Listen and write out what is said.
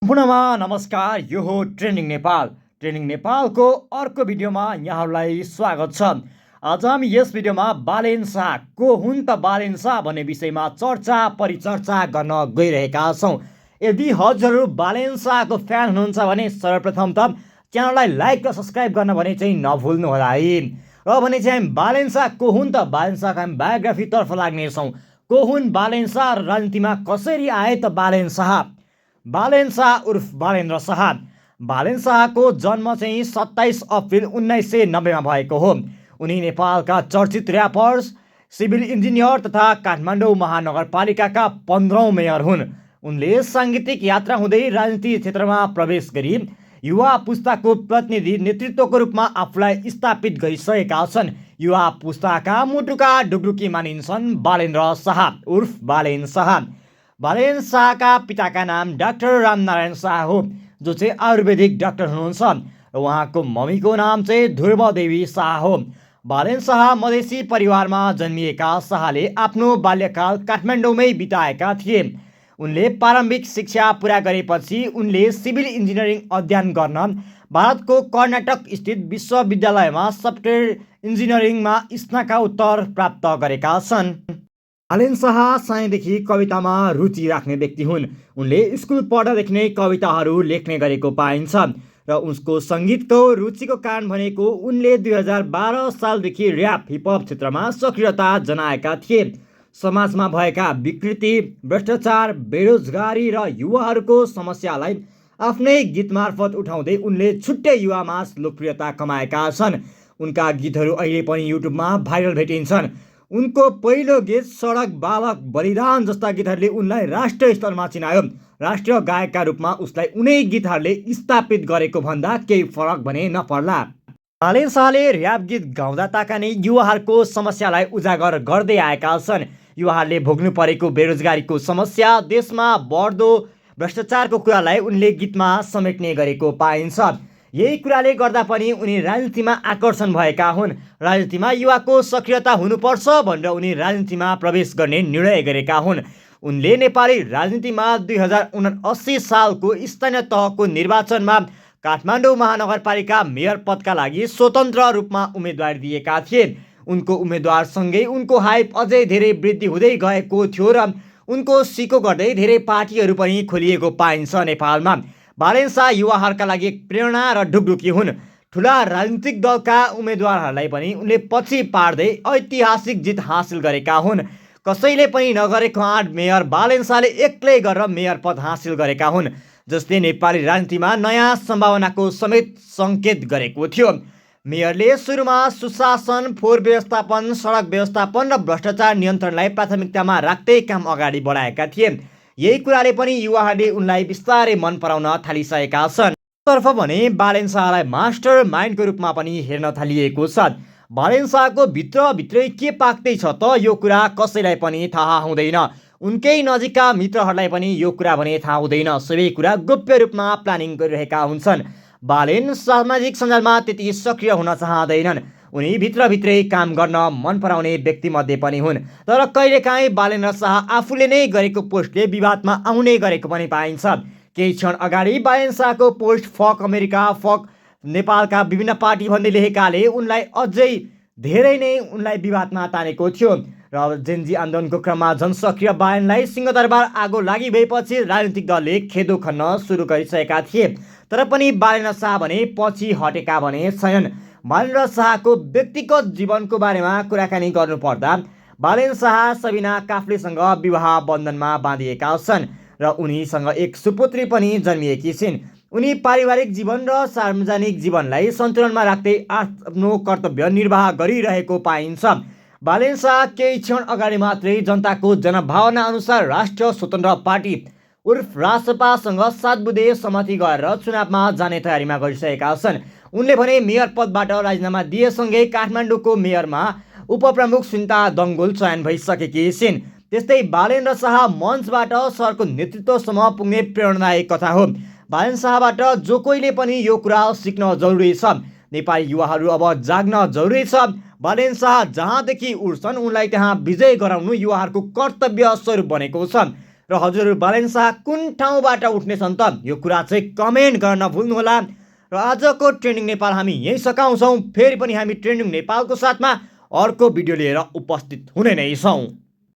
सम्पूर्णमा नमस्कार। यो हो ट्रेन्डिङ नेपाल। ट्रेन्डिङ नेपालको अर्को भिडियोमा यहाँहरूलाई स्वागत छ। आज हामी यस भिडियोमा बालेन शाह को हुन् त बालेन शाह भन्ने विषयमा चर्चा परिचर्चा गर्न गइरहेका छौँ। यदि हजुरहरू बालेन शाहको फ्यान हुनुहुन्छ भने सर्वप्रथम त च्यानललाई लाइक र सब्सक्राइब गर्न भने चाहिँ नभुल्नुहोला है। र भने चाहिँ हामी बालेन शाह को हुन् त बालेन शाहको हामी बायोग्राफीतर्फ लाग्नेछौँ। को हुन् बालेन शाह, राजनीतिमा कसरी आए त बालेन शाह? बालेन शाह उर्फ बालेन्द्र शाह। बालेन शाहको जन्म चाहिँ 27 अप्रिल 1990 भएको हो। उनी नेपालका चर्चित ऱ्यापर्स, सिभिल इन्जिनियर तथा काठमाडौँ महानगरपालिकाका 15औं मेयर हुन्। उनले साङ्गीतिक यात्रा हुँदै राजनीति क्षेत्रमा प्रवेश गरी युवा पुस्ताको प्रतिनिधि नेतृत्वको रूपमा आफूलाई स्थापित गरिसकेका छन्। युवा पुस्ताका मुटुका ढुकढुकी मानिन्छन् बालेन्द्र शाह उर्फ बालेन शाह। बालेन शाहका पिताका नाम डाक्टर रामनारायण शाह हो, जो चाहिँ आयुर्वेदिक डाक्टर हुनुहुन्छ। र उहाँको मम्मीको नाम चाहिँ ध्रुवदेवी शाह हो। बालेन शाह मधेसी परिवारमा जन्मिएका शाहले आफ्नो बाल्यकाल काठमाडौँमै बिताएका थिए। उनले प्रारम्भिक शिक्षा पुरा गरेपछि उनले सिभिल इन्जिनियरिङ अध्ययन गर्न भारतको कर्नाटक स्थित विश्वविद्यालयमा सफ्टवेयर इन्जिनियरिङमा स्नातकोत्तर प्राप्त गरेका छन्। बालेन शाह सानैदेखि कवितामा रुचि राख्ने व्यक्ति हुन्। उनले स्कुल पढ्दादेखि नै कविताहरू लेख्ने गरेको पाइन्छ। र उसको सङ्गीतको रुचिको कारण भनेको उनले 2012 सालदेखि ऱ्याप हिपहप क्षेत्रमा सक्रियता जनाएका थिए। समाजमा भएका विकृति, भ्रष्टाचार, बेरोजगारी र युवाहरूको समस्यालाई आफ्नै गीत मार्फत उठाउँदै उनले छुट्टै युवामा लोकप्रियता कमाएका छन्। उनका गीतहरू अहिले पनि युट्युबमा भाइरल भेटिन्छन्। उनको पहिलो गीत सडक बालक बलिदान जस्ता गीतहरूले उनलाई राष्ट्रिय स्तरमा चिनायो। राष्ट्रिय गायकका रूपमा उसलाई उनै गीतहरूले स्थापित गरेको भन्दा केही फरक भने नपर्ला। बालेन शाहले ऱ्याप गीत गाउँदा ताका नै युवाहरूको समस्यालाई उजागर गर्दै आएका छन्। युवाहरूले भोग्नु परेको बेरोजगारीको समस्या, देशमा बढ्दो भ्रष्टाचारको कुरालाई उनले गीतमा समेट्ने गरेको पाइन्छ। यही कुराले गर्दा पनि उनी राजनीतिमा आकर्षण भएका हुन्। राजनीतिमा युवाको सक्रियता हुनुपर्छ भनेर उनी राजनीतिमा प्रवेश गर्ने निर्णय गरेका हुन्। उनले नेपाली राजनीतिमा 2079 सालको स्थानीय तहको निर्वाचनमा काठमाडौँ महानगरपालिका मेयर पदका लागि स्वतन्त्र रूपमा उम्मेदवारी दिएका थिए। उनको उम्मेदवारसँगै उनको हाइप अझै धेरै वृद्धि हुँदै गएको थियो र उनको सिको गर्दै धेरै पार्टीहरू पनि खोलिएको पाइन्छ नेपालमा। बालेन शाह युवाहरूका लागि एक प्रेरणा र ढुकढुकी हुन्। ठुला राजनीतिक दलका उम्मेदवारहरूलाई पनि उनले पछि पार्दै ऐतिहासिक जित हासिल गरेका हुन्। कसैले पनि नगरेको आँट मेयर बालेन शाहले एक्लै गरेर मेयर पद हासिल गरेका हुन्, जसले नेपाली राजनीतिमा नयाँ सम्भावनाको समेत सङ्केत गरेको थियो। मेयरले सुरुमा सुशासन, फोहोर व्यवस्थापन, सडक व्यवस्थापन र भ्रष्टाचार नियन्त्रणलाई प्राथमिकतामा राख्दै काम अगाडि बढाएका थिए। यही कुराले पनि युवाहरूले उनलाई बिस्तारै मन पराउन थालिसकेका छन्। तर्फ भने बालेन शाहलाई मास्टर माइन्डको रूपमा पनि हेर्न थालिएको छ। बालेन शाहको भित्रभित्रै के पाक्दैछ त यो कुरा कसैलाई पनि थाहा हुँदैन। उनकै नजिकका मित्रहरूलाई पनि यो कुरा भने थाहा हुँदैन। सबै कुरा गोप्य रूपमा प्लानिङ गरिरहेका हुन्छन्। बालेन सामाजिक सञ्जालमा त्यति सक्रिय हुन चाहँदैनन्। उनी भित्रभित्रै काम गर्न मन पराउने व्यक्तिमध्ये पनि हुन्। तर कहिलेकाहीँ बालेन्द्र शाह आफूले नै गरेको पोस्टले विवादमा आउने गरेको पनि पाइन्छ। केही क्षण अगाडि बालेन शाहको पोस्ट फक अमेरिका, फक नेपालका विभिन्न पार्टी भन्दै लेखेकाले उनलाई अझै धेरै नै उनलाई विवादमा तानेको थियो। र जेनजी आन्दोलनको क्रममा जनसक्रिय बालेनलाई सिंहदरबार आगो लागि भएपछि राजनीतिक दलले खेदो खन्न सुरु गरिसकेका थिए। तर पनि बालेन्द्र शाह भने पछि हटेका भने छैनन्। बालेन्द्र शाहको व्यक्तिगत जीवनको बारेमा कुराकानी गर्नुपर्दा बालेन शाह सबिना काफ्लेसँग विवाह बन्धनमा बाँधिएका छन् र उनीसँग एक सुपुत्री पनि जन्मिएकी छिन्। उनी पारिवारिक जीवन र सार्वजनिक जीवनलाई सन्तुलनमा राख्दै आफ्नो कर्तव्य निर्वाह गरिरहेको पाइन्छ। बालेन शाह केही क्षण अगाडि मात्रै जनताको जनभावना अनुसार राष्ट्रिय स्वतन्त्र पार्टी उर्फ रासपासँग 7 बुँदे सहमति गरेर चुनावमा जाने तयारीमा गरिसकेका छन्। उनले भने मेयर पदबाट राजीनामा दिएसँगै काठमाडौँको मेयरमा उपप्रमुख सुनिता दङ्गोल चयन भइसकेकी छिन्। त्यस्तै बालेन्द्र शाह मञ्चबाट सहरको नेतृत्वसम्म पुग्ने प्रेरणादायक कथा हो। बालेन शाहबाट जो कोहीले पनि यो कुरा सिक्न जरुरी छ। नेपाली युवाहरू अब जाग्न जरुरी छ। बालेन शाह जहाँदेखि उठ्छन् उनलाई त्यहाँ विजय गराउनु युवाहरूको कर्तव्य स्वरूप बनेको छ। र हजुर बालेन शाह कुन ठाउँबाट उठ्नेछन् त यो कुरा चाहिँ कमेन्ट गर्न नभुल्नुहोला। र आजको ट्रेन्डिङ नेपाल हामी यहीँ सकाउँछौँ। फेरि पनि हामी ट्रेन्डिङ नेपालको साथमा अर्को भिडियो लिएर उपस्थित हुने नै छौँ।